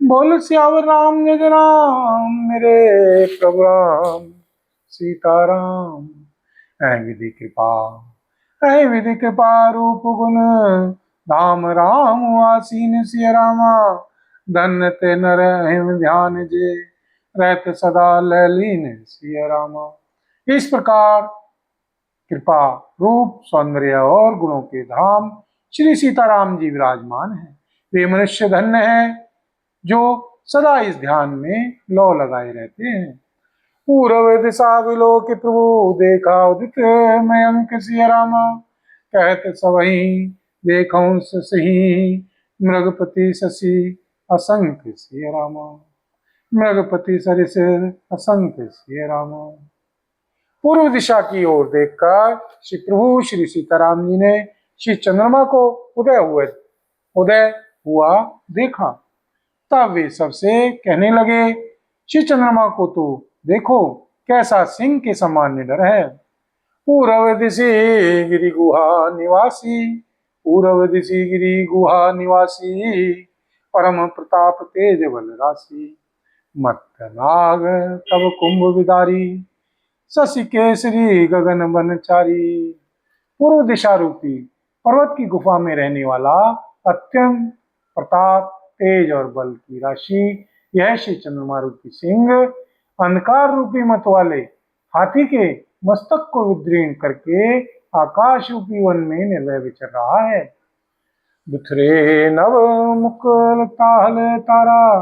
बोल सियावर रामचंद्र राम मेरे प्रभु राम सीताराम। ऐ विधि कृपा, ऐ विधि कृपा रूप गुण धाम राम आसीन सिय रामा। धन्य ते नर अहिम ध्यान जे रहत सदा ललीन सिय रामा। इस प्रकार कृपा रूप सौंदर्य और गुणों के धाम श्री सीताराम जी विराजमान हैं। वे मनुष्य धन्य हैं जो सदा इस ध्यान में लौ लगाए रहते हैं। पूर्व दिशा विलोक प्रभु देखा उदित मयंक सिय रामा। कहत सबही देखऊं सही मृगपति शशि असंख्य सिय रामा। मृगपति सरिस असंख्य सिय रामा। पूर्व दिशा की ओर देखकर श्री प्रभु श्री सीताराम जी ने श्री चंद्रमा को उदय हुआ देखा। तब वे सबसे कहने लगे, श्री चंद्रमा को तो देखो, कैसा सिंह के समान निडर है। पूर्व दिशि गिरि गुहा निवासी, पूर्व दिशि गिरि गुहा निवासी, परम प्रताप तेज बल राशि। मत्त नाग तब कुंभ विदारी, शशि केसरी गगन बनचारी। पूर्व दिशा रूपी पर्वत की गुफा में रहने वाला अत्यंत प्रताप तेज और बल की राशि यह श्री चंद्रमा रूपी सिंह अंधकार रूपी मत वाले हाथी के मस्तक को विदीर्ण करके आकाश रूपी वन में निर्भय विचर रहा है। बिथुरे नव मुकुल ताहल तारा,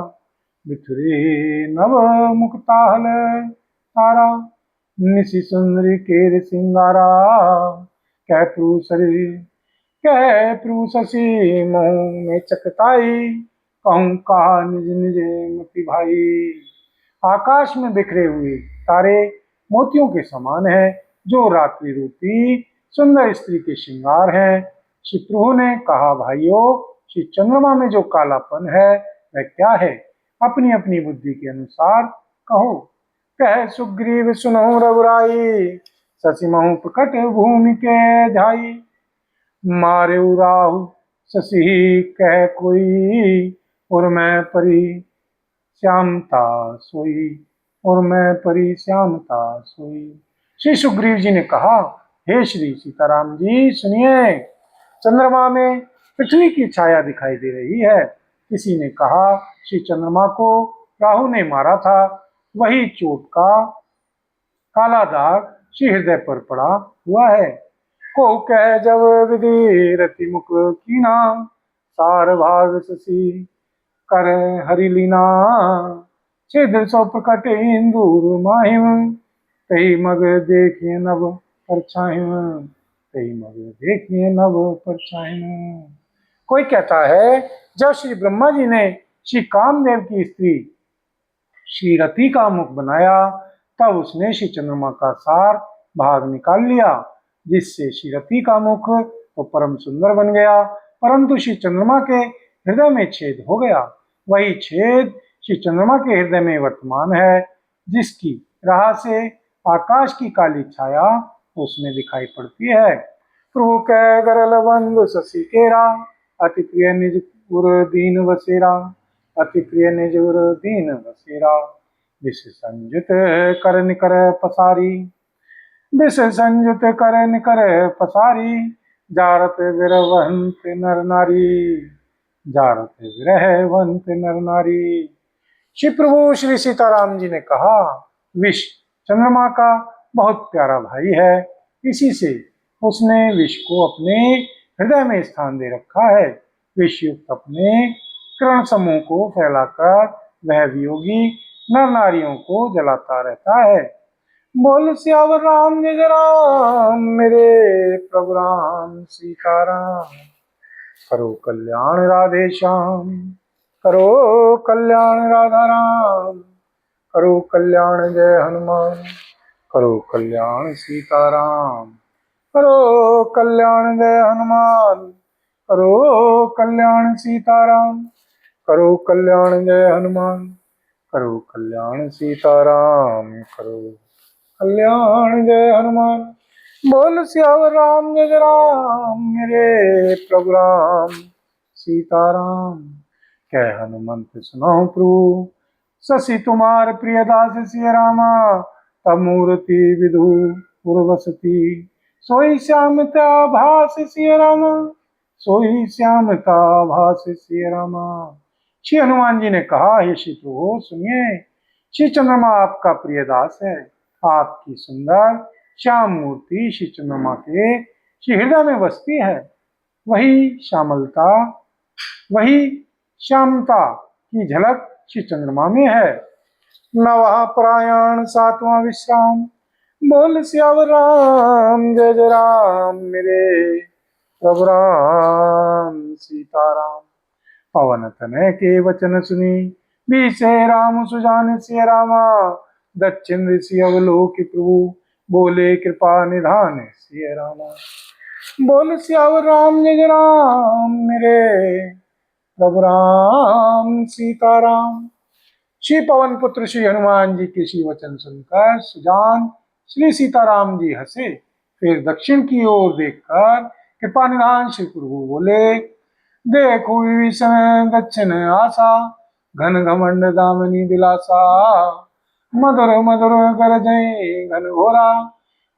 बिथुरे नव मुख ताहल तारा। निशि सुंदरी केर सिंगारा, कह प्रभु शरीर कह प्रभु शशि मोह में चकताई। कहूं कहा निज निज मति भाई। आकाश में बिखरे हुए तारे मोतियों के समान है, जो रात्रि रूपी सुंदर स्त्री के श्रृंगार हैं। श्री प्रभु ने कहा, भाइयों, श्री चंद्रमा में जो कालापन है वह क्या है? अपनी अपनी बुद्धि के अनुसार कहो। कह सुग्रीव सुनो रघुराई, शशि महु प्रकट भूमि के झाई। मारे राहु शशि कह कोई, और मैं परी श्यामता सोई, और मैं परी श्यामता सोई। श्री सुग्रीव जी ने कहा, हे श्री सीताराम जी सुनिए, चंद्रमा में पृथ्वी की छाया दिखाई दे रही है। किसी ने कहा, श्री चंद्रमा को राहु ने मारा था, वही चोट का काला दाग श्री हृदय पर पड़ा हुआ है। को कह जब विधि रति मुख कीना, सार भाग शशि कर हरिलीना। छिद्र सौ प्रकट इंदूर माहिम, तही मग देखिए नभ परछाहिम, तही मग देखिए नभ परछाहिम। कोई कहता है, जब श्री ब्रह्मा जी ने श्री कामदेव की स्त्री श्री रति का मुख बनाया, तब उसने श्री चंद्रमा का सार भाग निकाल लिया, जिससे श्री रति का मुख तो परम सुंदर बन गया, परंतु श्री चंद्रमा के हृदय में छेद हो गया। वही छेद श्री चंद्रमा के हृदय में वर्तमान है, जिसकी राह से आकाश की काली छाया उसमें दिखाई पड़ती है। प्रभु कह गरल बंधु शशि केरा, अति प्रिय निज गुर दीन बसेरा, अति प्रिय निज गुर दीन बसेरा। विष संयुत कर निकर पसारी, विष संयुत कर निकर पसारी। जारत विरहवंत नर नारी, जारत विरहवंत नर नारी। श्री प्रभु श्री सीताराम जी ने कहा, विष चंद्रमा का बहुत प्यारा भाई है, इसी से उसने विष को अपने हृदय में स्थान दे रखा है। विष युक्त अपने किरण समूह को फैलाकर वह वियोगी नर नारियों को जलाता रहता है। बोल सियावर राम जय राम मेरे प्रभु राम सीताराम। करो कल्याण राधे श्याम, करो कल्याण राधा राम, करो कल्याण जय हनुमान, करो कल्याण सीताराम, करो कल्याण जय हनुमान, करो कल्याण सीताराम, करो कल्याण जय हनुमान, करो कल्याण सीताराम, करो कल्याण जय हनुमान। बोल सियावर राम जय राम मेरे प्रभु राम सीताराम। कह हनुमंत सुनो प्रभु, शशि तुम्हार प्रिय दास सिय रामा, तब मूर्ति विधु पूर्वसती, सोई श्यामता भास सिय रामा, सोई श्यामता भास सिय रामा। श्री हनुमान जी ने कहा, हे श्री प्रभु सुनिए, श्री चंद्रमा आपका प्रिय दास है। आपकी सुंदर श्याम मूर्ति श्री चंद्रमा के श्री हृदय में बसती है। वही श्यामलता, वही श्यामता की झलक श्री चंद्रमा में है। नवा प्रयाण सातवां विश्राम, बोल सियावर राम जय जय राम, मेरे प्रभु राम सीताराम। पवन तनय के वचन सुनी, बीसे राम सुजान सिय रामा, दक्षिण ऋषि अवलोकि प्रभु, बोले कृपा निधान सिय रामा। बोल सियावर राम जय जय राम, मेरे प्रभु राम सीताराम। श्री पवन पुत्र श्री हनुमान जी के श्री वचन सुनकर सुजान श्री सीताराम जी हंसे, फिर दक्षिण की ओर देखकर कृपा निधान श्री प्रभु बोले, देखो विभीषण दक्षिण आशा, घन घमंड दामिनी दिलासा, मधुर मधुर गरजय घन घोरा,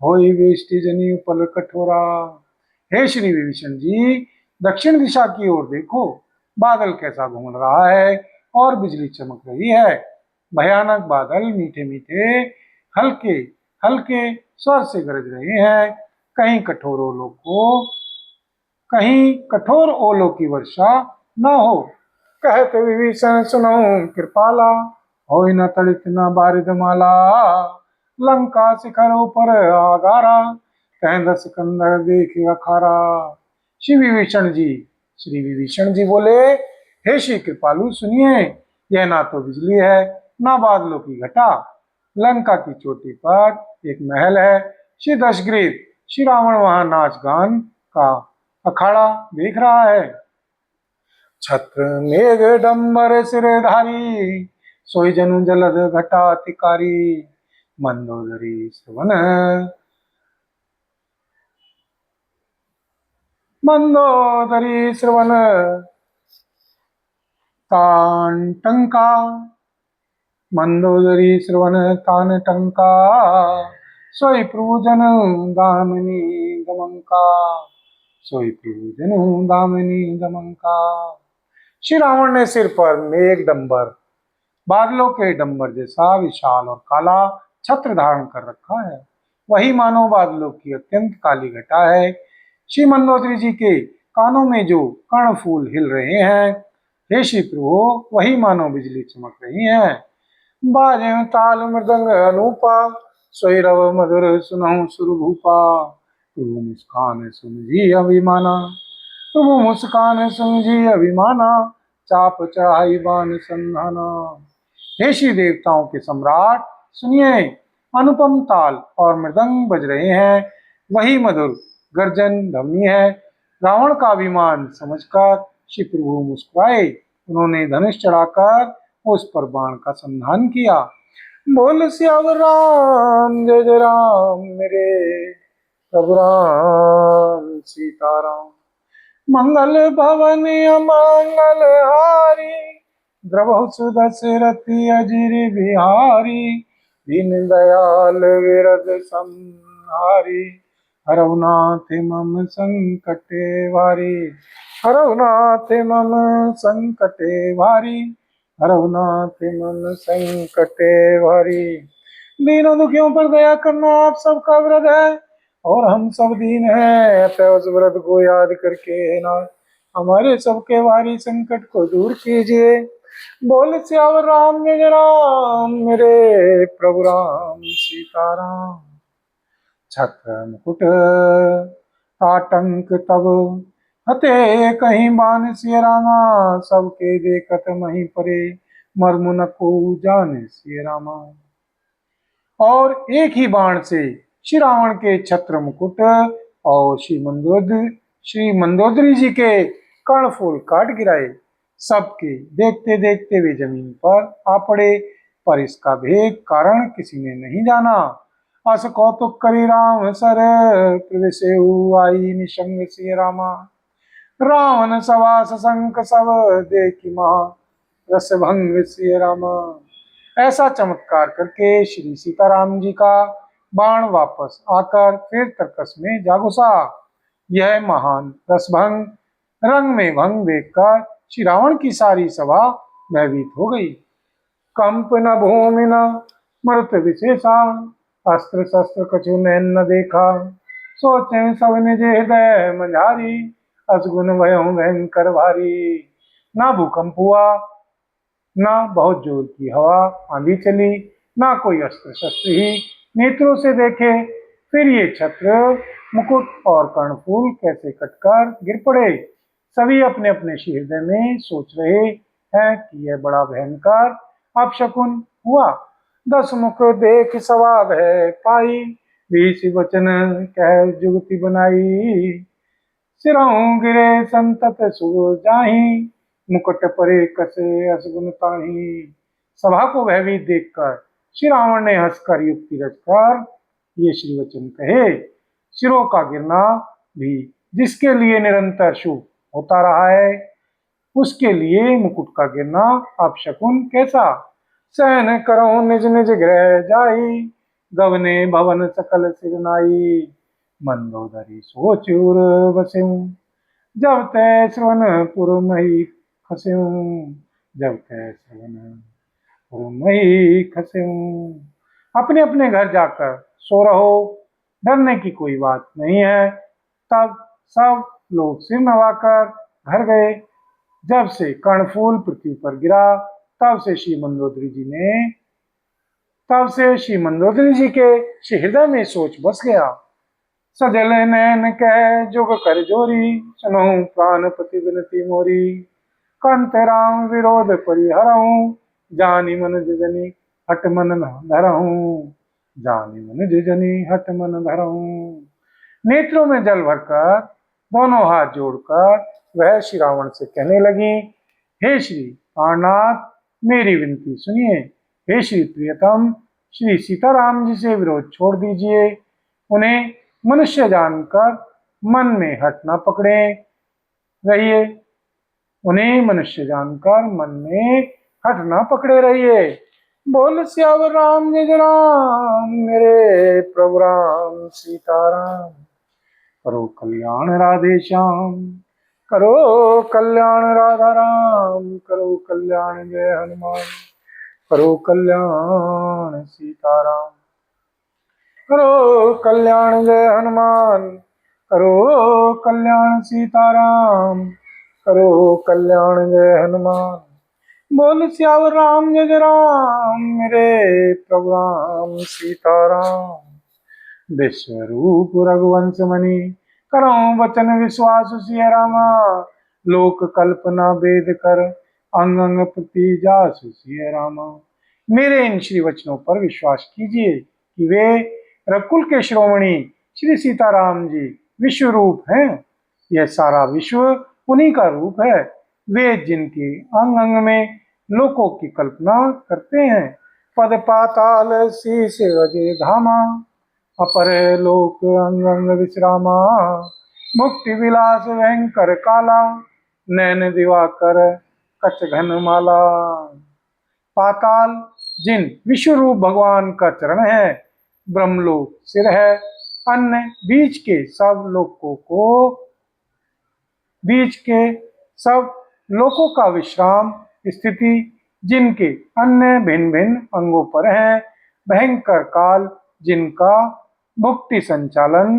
होई वेष्टि जनी पल कठोरा। हे श्री विभीषण जी, दक्षिण दिशा की ओर देखो, बादल कैसा घूम रहा है और बिजली चमक रही है। भयानक बादल मीठे मीठे हल्के हल्के स्वर से गरज रहे हैं। कहीं कठोर ओलों की वर्षा न हो। कहते विभीषण सुनो कृपाला, होई न तड़ित न बारिद माला, लंका शिखरों पर आगारा, कह दस कंदर देख अखारा। श्री विभीषण जी बोले, हे श्री कृपालु सुनिए, यह ना तो बिजली है ना बादलों की घटा, लंका की चोटी पर एक महल है। श्री दशग्रीव श्री रावण वहां नाच गान का अखाड़ा देख रहा है। छत्र मेघ डंबर सिरधारी, सोई जनु जलद घटातिकारी, मंदोदरी श्रवण तान टंका, मंदोदरी श्रवण तान टंका, सोई प्रभु जनु दामिनी दमंका, सोई प्रभु जनु दामिनी दमंका। श्री रावण ने सिर पर मेघ डंबर, बादलों के डंबर जैसा विशाल और काला छत्र धारण कर रखा है। वही मानो बादलों की अत्यंत काली घटा है। श्री मंदोदरी जी के कानों में जो कर्ण फूल हिल रहे हैं, हे श्री प्रभु, वही मानो बिजली चमक रही है। बाजे ताल मृदंग अनूपा, सोई रव मधुर सुनहु सुरभूपा, प्रभु मुस्कान सुन जी अभिमाना, प्रभु मुस्कान सुन जी अभिमाना, चाप चढ़ाई बान संधाना। हे श्री देवताओं के सम्राट सुनिए, अनुपम ताल और मृदंग बज रहे हैं, वही मधुर गर्जन ध्वनि है। रावण का अभिमान समझकर श्री प्रभु मुस्कुराए। उन्होंने धनुष चढ़ाकर उस पर बाण का संधान किया। बोल सियावर राम जय जय राम, मेरे प्रभु राम सीताराम। मंगल भवन अमंगल हारी, द्रवहु सुदशरथि अजिर बिहारी, दीन दयाल विरद संहारी, हरहुनाथ मम संकटे वारी, हरहुनाथ मम संकटे वारी, हरहुनाथ मम संकटे वारी। दीनों दुखियों पर दया करना आप सबका व्रत है, और हम सब दीन हैं, अतः उस व्रत को याद करके ना हमारे सबके वारी संकट को दूर कीजिए। बोल सियावर राम जय राम, मेरे प्रभु राम सीताराम। छत्र मुकुट आतंक तब, हते कहीं बान सिय रामा, सबके देखत मही परे, मर्म न को जाने सिय रामा। और एक ही बाण से श्री रावण के छत्र मुकुट और श्री मंदोदरी जी के कर्णफूल काट गिराए। सबके देखते देखते वे जमीन पर आ पड़े, पर इसका भेद कारण किसी ने नहीं जाना। अस कौतुक करी राम सर, प्रवेशेहु आई निशंग सिय रामा, रावण सवा सशंक सब देखि महा, रसभंग श्री रामा। ऐसा चमत्कार करके श्री सीताराम जी का बाण वापस आकर फिर तर्कस में जा घुसा। यह महान रसभंग रंग में भंग देखकर श्री रावण की सारी सभा भयभीत हो गई। कंप न भूमि न मृत विशेषा, अस्त्र शस्त्र कछु नैन न देखा। सोचे सब निज हृदय मझारी, असगुन भयउ भयंकर भारी। ना भूकंप हुआ, ना बहुत जोर की हवा आंधी चली, ना कोई अस्त्र शस्त्र ही नेत्रों से देखे। फिर ये छत्र मुकुट और कर्णफूल कैसे कटकर गिर पड़े। सभी अपने अपने हृदय में सोच रहे हैं कि यह बड़ा भयंकर अपशकुन हुआ। 10 मुख देख सवा भय पाई, 20 वचन कह जुगति बनाई। सिरहु गिरे संतत सुर जाहि, मुकुट परे कसे असगुन ताहि। सभा को भयभीत देखकर श्री रावण ने हंसकर युक्ति रचकर ये श्री वचन कहे। सिरों का गिरना भी जिसके लिए निरंतर शुभ होता रहा है, उसके लिए मुकुट का गिरना अपशकुन कैसा। सहन करो निज निज गृह जाई, गवने भवन सकल सिर नाई। मंदोदरी सोचूर बस्यूं, जब तै श्रवण पुर मही खस्यूं। जब तै श्रवण पुर मही खस्यूं। अपने अपने घर जाकर सो रहो, डरने की कोई बात नहीं है। तब सब लोग सिर नवाकर घर गए। जब से कर्णफूल पृथ्वी पर गिरा, तब से श्री मंदोदरी जी के हृदय में सोच बस गया। सजल नैन कह जुग कर जोरी, सुनहु प्राणपति विनती मोरी। कंत राम विरोध परिहरऊं, जानी मन जजनी हट मन धरऊं। जानी मन जजनी हट मन धरऊं। नेत्रों में जल भरकर दोनों हाथ जोड़कर वह श्री रावण से कहने लगी, हे श्री प्राणनाथ, मेरी विनती सुनिए। हे श्री प्रियतम, श्री सीताराम जी से विरोध छोड़ दीजिए। उन्हें मनुष्य जानकर मन में हट न पकड़े रहिए। उन्हें मनुष्य जानकर मन में हट न पकड़े रहिए। बोल सियावर राम जय राम, मेरे प्रभु राम सीताराम। करो कल्याण राधे श्याम, करो कल्याण राधा राम। करो कल्याण जय हनुमान, करो कल्याण सीताराम। करो कल्याण जय हनुमान, करो कल्याण सीताराम। करो कल्याण जय हनुमान। बोल सियावर राम जय राम, मेरे प्रभु राम सीताराम। विश्वरूप रघुवंश मणि, करो वचन विश्वास सिय रामा। लोक कल्पना वेद कर, अंग अंग प्रति जासु सिय रामा। मेरे इन श्री वचनों पर विश्वास कीजिए कि वे रघुकुल के शिरोमणि श्री सीताराम जी विश्व रूप हैं। यह सारा विश्व उन्हीं का रूप है। वे जिनके अंग अंग में लोकों की कल्पना करते हैं। पद पाताल शीश रजे धामा, अपर लोक अंग अंग विश्रामा। मुक्ति विलास भयंकर काला, नैन दिवाकर कच घन माला। पाताल जिन विश्व रूप भगवान का चरण है, ब्रह्मलोक सिर है। अन्य बीच के सब लोकों का विश्राम स्थिति, जिनके अन्य भिन्न भिन्न अंगों पर है। भयंकर काल जिनका मुक्ति संचालन,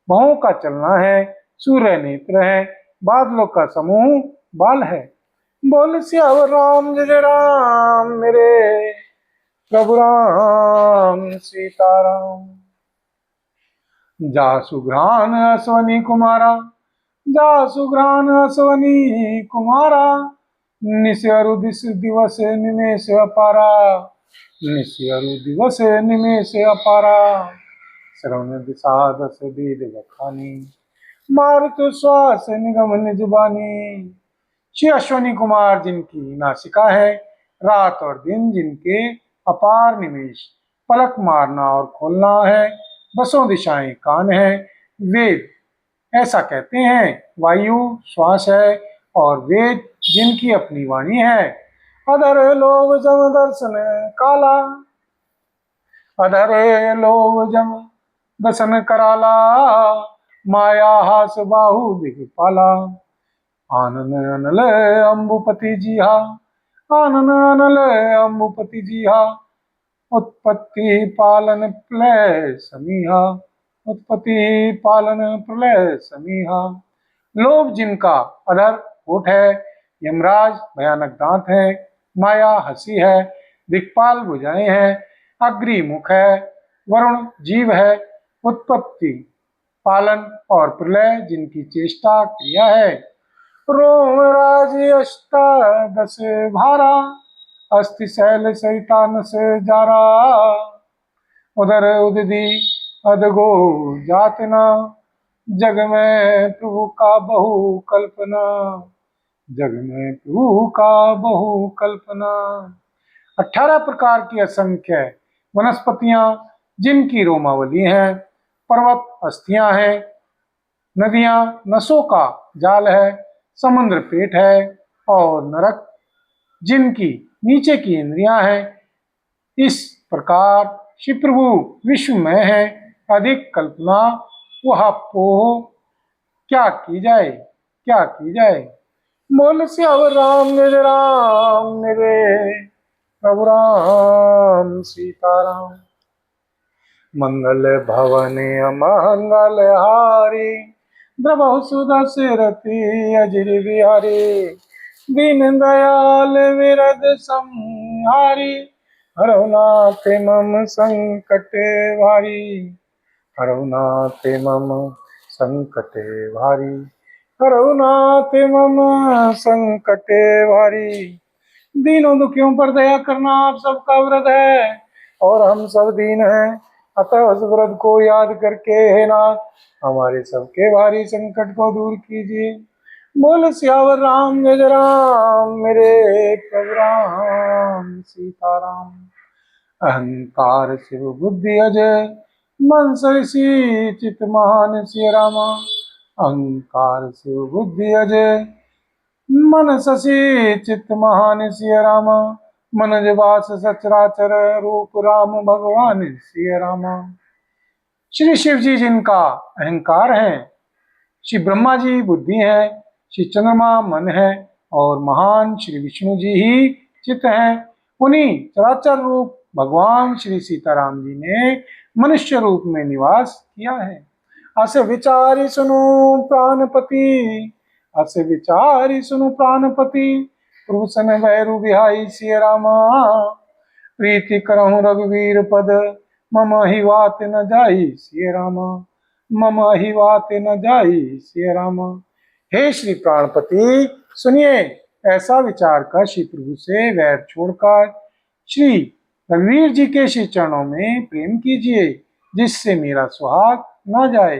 भवों का चलना है। सूर्य नेत्र है, बादलों का समूह बाल है। बोल सियावर राम जय राम, मेरे प्रभु राम सीताराम। जासु घ्राण अश्वनी कुमारा, जासु घ्राण अश्वनी कुमारा। निस्यरु दिवस निमेष अपारा, निस्यरु दिवस निमेष अपारा। श्रवण दिशा दस वेद बखानी, मारुत श्वास निगम निजबानी। श्री अश्वनी कुमार जिनकी नासिका है, रात और दिन जिनके अपार निमेष, पलक मारना और खोलना है। दसों दिशाएं कान है। वेद ऐसा कहते हैं, वायु श्वास है और वेद जिनकी अपनी वाणी है। अधर लोभ जम दर्शन काला, अधर लोभ जम दर्शन कराला, माया हास बाहु दिखपाला। आनन अनल अम्बुपति जी हा, आनन अनल अम्बुपति जी हा, उत्पत्ति पालन प्रलय समीहा, उत्पत्ति पालन प्रलय समीहा। लोभ जिनका अधर होठ है, यमराज भयानक दांत है, माया हंसी है, दिक्पाल भुजाएं हैं, अग्नि मुख है, वरुण जीव है, उत्पत्ति पालन और प्रलय जिनकी चेष्टा क्रिया है। रोम राज अष्टादश भारा, अस्थि शैल सरिता नस जारा, उदर उदधि अदगो जातना, जग में प्रभु का बहु कल्पना, जग में प्रभु का बहु कल्पना। 18 प्रकार की असंख्य वनस्पतियां जिनकी रोमावली हैं, पर्वत अस्थियां हैं, नदियां नसों का जाल है, समुद्र पेट है और नरक जिनकी नीचे की इंद्रियां हैं। इस प्रकार शिव प्रभु विश्व में है, अधिक कल्पना वह पोह क्या की जाए, क्या की जाए। बोल श्यावर राम मेरे राम मेरे प्रभु राम सीताराम। मंगल भवन अमंगल हारी, द्रबहु सुदशरथी अजिर बिहारी, दीन दयाल विरद संहारी, हरहु नाथ मम संकट भारी, हरहु नाथ मम संकट भारी, हरहु नाथ मम संकट भारी। दीनों दुखियों पर दया करना आप सबका व्रत है और हम सब दीन हैं, अतः उस व्रत को याद करके हे नाथ हमारे सबके भारी संकट को दूर कीजिए। बोल सियावर राम जय राम मेरे प्रभु राम सीताराम। अहंकार शिव बुद्धि अजय, मन सरसी चित महान सिय रामा, अहंकार शिव बुद्धि अजय, मन शशि चित्त महान सिय रामा, मन जवास सचराचर रूप राम भगवान सिय रामा। श्री शिव जी जिनका अहंकार है, श्री ब्रह्मा जी बुद्धि है, श्री चंद्रमा मन है और महान श्री विष्णु जी ही चित्त हैं। उन्हीं चराचर रूप भगवान श्री सीताराम जी ने मनुष्य रूप में निवास किया है। अस विचारी सुनो प्राणपति, अस विचारी सुनो प्राणपति, प्रभु सन भैरु बिहाई सिय रामा, प्रीति करहु रघुवीर पद, मम ही वात न जाई सिय रामा, मम ही वात न जाई सिय रामा। हे श्री प्राणपति सुनिए, ऐसा विचार कर श्री प्रभु से वैर छोड़कर श्री रघुवीर जी के श्री चरणों में प्रेम कीजिए, जिससे मेरा सुहाग न जाए।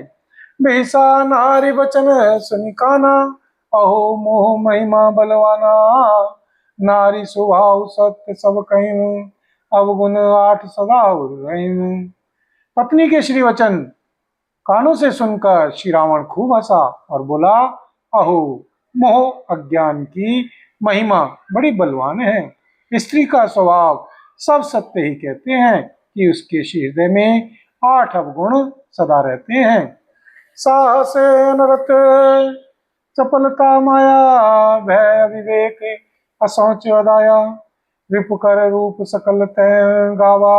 बेसा नारी वचन सुनिकाना, अहो मोह महिमा बलवाना, नारी स्वभाव सत्य सब कहूं, अवगुण 8 सदा रहूं। पत्नी के श्री वचन कानों से सुनकर श्री रावण खूब हंसा और बोला, अहो मोह अज्ञान की महिमा बड़ी बलवान है। स्त्री का स्वभाव सब सत्य ही कहते हैं कि उसके हृदय में 8 अवगुण सदा रहते हैं। साहस नरत चपलता माया, भय विवेक असौच अदाया, रिपुकर रूप सकल तय गावा,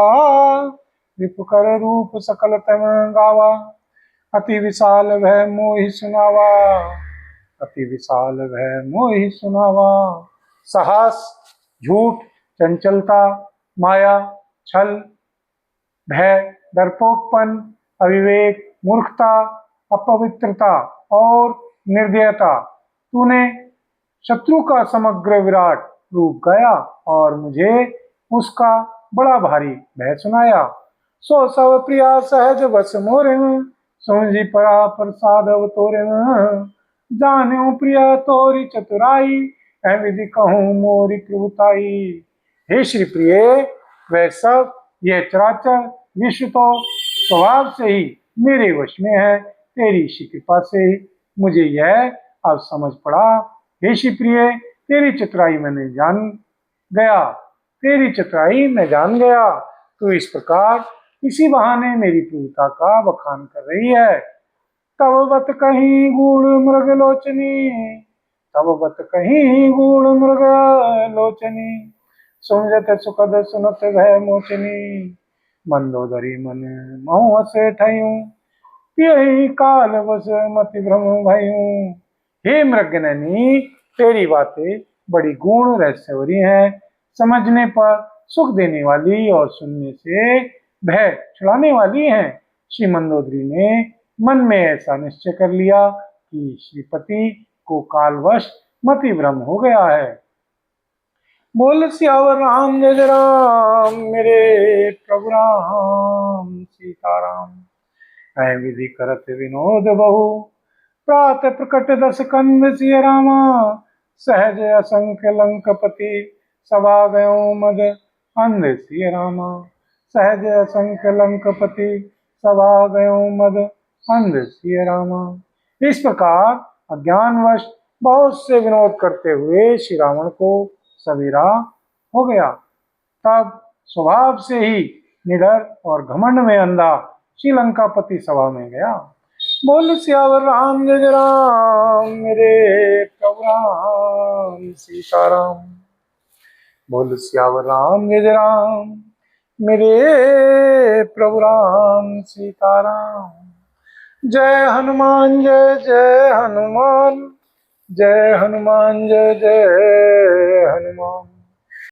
रिपुकर रूप सकल तय गावा, अति विशाल भय मोहि सुनावा, अति विशाल भय मोहि सुनावा। साहस झूठ, चंचलता, माया, छल, भय, डरपोकपन, अविवेक, मूर्खता, अपवित्रता और निर्दयता, तूने शत्रु का समग्र विराट रूप गाया और मुझे उसका बड़ा भारी भय सुनाया। सो सब प्रिया सहज बस मोरिम, समझी परा प्रसाद अवतोरिम, जान्यो प्रिया तोरी चतुराई, विधि कहूँ मोरी प्रभुताई। हे श्री प्रिय, वह सब यह चराचर विश्व तो स्वभाव से ही मेरे वश में है, तेरी श्री कृपा से मुझे यह अब समझ पड़ा। हे श्री प्रिय, तेरी चतुराई मैंने जान गया, तेरी चतुराई मैं जान गया। तू इस प्रकार इसी बहाने मेरी क्रूरता का बखान कर रही है। तब बत कहीं गूढ़ मृग लोचनी, तब बत कहीं गूढ़ मृग लोचनी, सुमजत सुखद सुनत भय मोचनी, मंदोदरी मन महु हसे ठयूं, यही काल बस मति भ्रम भयूं। हे मृगनयनी, तेरी बातें बड़ी गूढ़ रहस्यवरी हैं, समझने पर सुख देने वाली और सुनने से भय छुड़ाने वाली हैं। श्री मंदोदरी ने मन में ऐसा निश्चय कर लिया कि श्रीपति को कालवश मति भ्रम हो गया है। बोल सियावर राम जय जय राम, मेरे प्रभु राम सीताराम। है विधि करत विनोद बहु, प्रात प्रकट दस कंद सिय रामा, सहज असंख्य लंकपति, सभा गयो मद अंध सिय रामा, सहज असंख्य लंकपति, सभा गयो मद अंध सिय रामा। इस प्रकार अज्ञानवश बहुत से विनोद करते हुए श्री रावण को सवेरा हो गया। तब स्वभाव से ही निडर और घमंड में अंधा श्रीलंकापति सभा में गया। बोल सियावर राम जय जय राम, मेरे प्रभु राम सीताराम। बोल सियावर राम जय जय राम, मेरे प्रभु राम सीताराम। जय हनुमान जय जय हनुमान, जय हनुमान जय जय हनुमान।